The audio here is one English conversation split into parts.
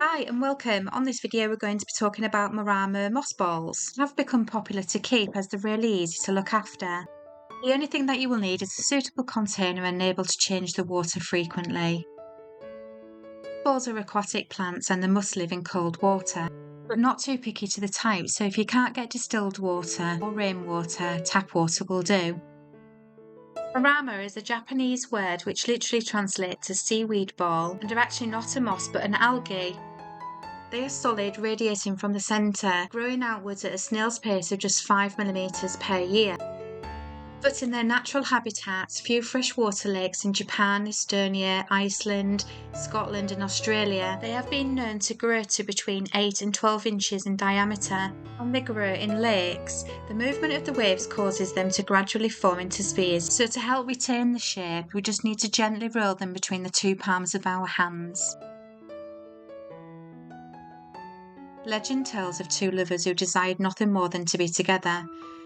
Hi and welcome. On this video we're going to be talking about Marimo Moss Balls. They have become popular to keep as they're really easy to look after. The only thing that you will need is a suitable container and able to change the water frequently. Balls are aquatic plants and they must live in cold water, but not too picky to the type, so if you can't get distilled water or rainwater, tap water will do. Marama is a Japanese word which literally translates as seaweed ball and are actually not a moss but an algae. They are solid, radiating from the centre, growing outwards at a snail's pace of just 5 mm per year. But in their natural habitats, few freshwater lakes in Japan, Estonia, Iceland, Scotland and Australia, they have been known to grow to between 8 and 12 inches in diameter. When they grow in lakes, the movement of the waves causes them to gradually form into spheres, so to help retain the shape, we just need to gently roll them between the two palms of our hands. Legend tells of two lovers who desired nothing more than to be together.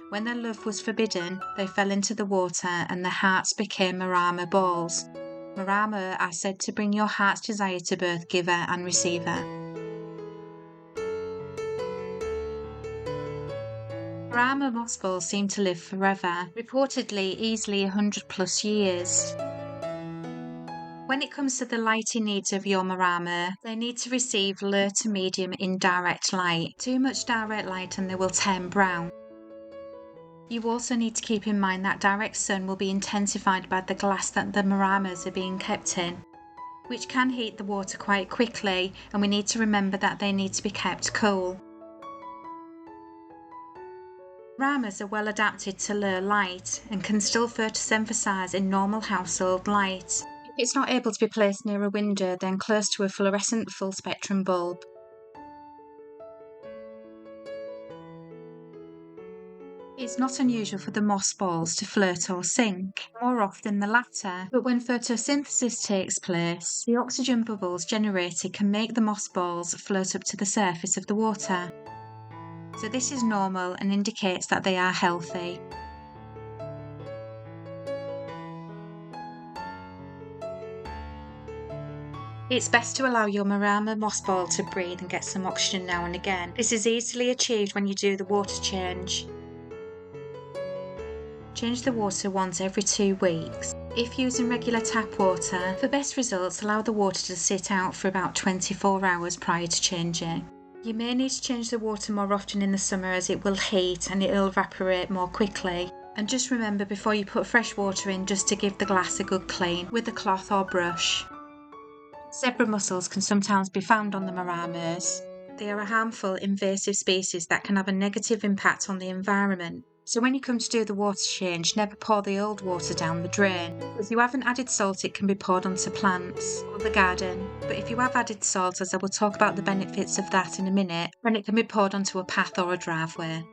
When their love was forbidden, they fell into the water and their hearts became Marimo balls. Marimo are said to bring your heart's desire to both giver and receiver. Marimo moss balls seem to live forever, reportedly easily 100+ years. When it comes to the lighting needs of your Marimo, they need to receive low to medium indirect light. Too much direct light and they will turn brown. You also need to keep in mind that direct sun will be intensified by the glass that the Marimos are being kept in, which can heat the water quite quickly, and we need to remember that they need to be kept cool. Marimos are well adapted to low light and can still photosynthesize in normal household light. If it's not able to be placed near a window, then close to a fluorescent full spectrum bulb. It's not unusual for the moss balls to float or sink, more often the latter, but when photosynthesis takes place, the oxygen bubbles generated can make the moss balls float up to the surface of the water. So this is normal and indicates that they are healthy. It's best to allow your Marimo moss ball to breathe and get some oxygen now and again. This is easily achieved when you do the water change. Change the water once every 2 weeks. If using regular tap water, for best results allow the water to sit out for about 24 hours prior to changing. You may need to change the water more often in the summer as it will heat and it will evaporate more quickly. And just remember before you put fresh water in just to give the glass a good clean with a cloth or brush. Zebra mussels can sometimes be found on the Marimos. They are a harmful invasive species that can have a negative impact on the environment. So when you come to do the water change, never pour the old water down the drain. If you haven't added salt, it can be poured onto plants or the garden. But if you have added salt, as I will talk about the benefits of that in a minute, then it can be poured onto a path or a driveway.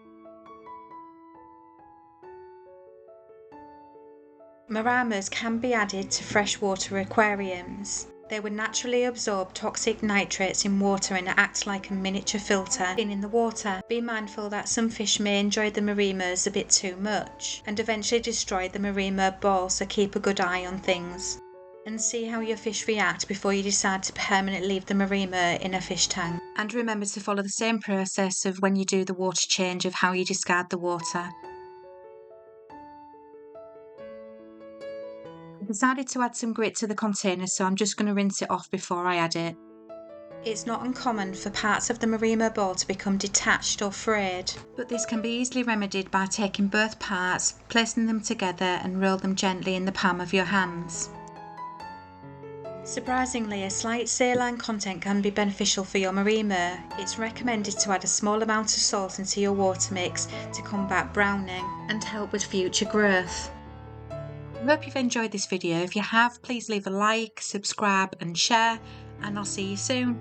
Marimos can be added to freshwater aquariums. They would naturally absorb toxic nitrates in water and act like a miniature filter in the water. Be mindful that some fish may enjoy the Marimos a bit too much and eventually destroy the Marimo ball, so keep a good eye on things. And see how your fish react before you decide to permanently leave the Marimo in a fish tank. And remember to follow the same process of when you do the water change of how you discard the water. I decided to add some grit to the container, so I'm just going to rinse it off before I add it. It's not uncommon for parts of the Marimo ball to become detached or frayed, but this can be easily remedied by taking both parts, placing them together and roll them gently in the palm of your hands. Surprisingly, a slight saline content can be beneficial for your Marimo. It's recommended to add a small amount of salt into your water mix to combat browning and help with future growth. I hope you've enjoyed this video. If you have, please leave a like, subscribe and share, and I'll see you soon.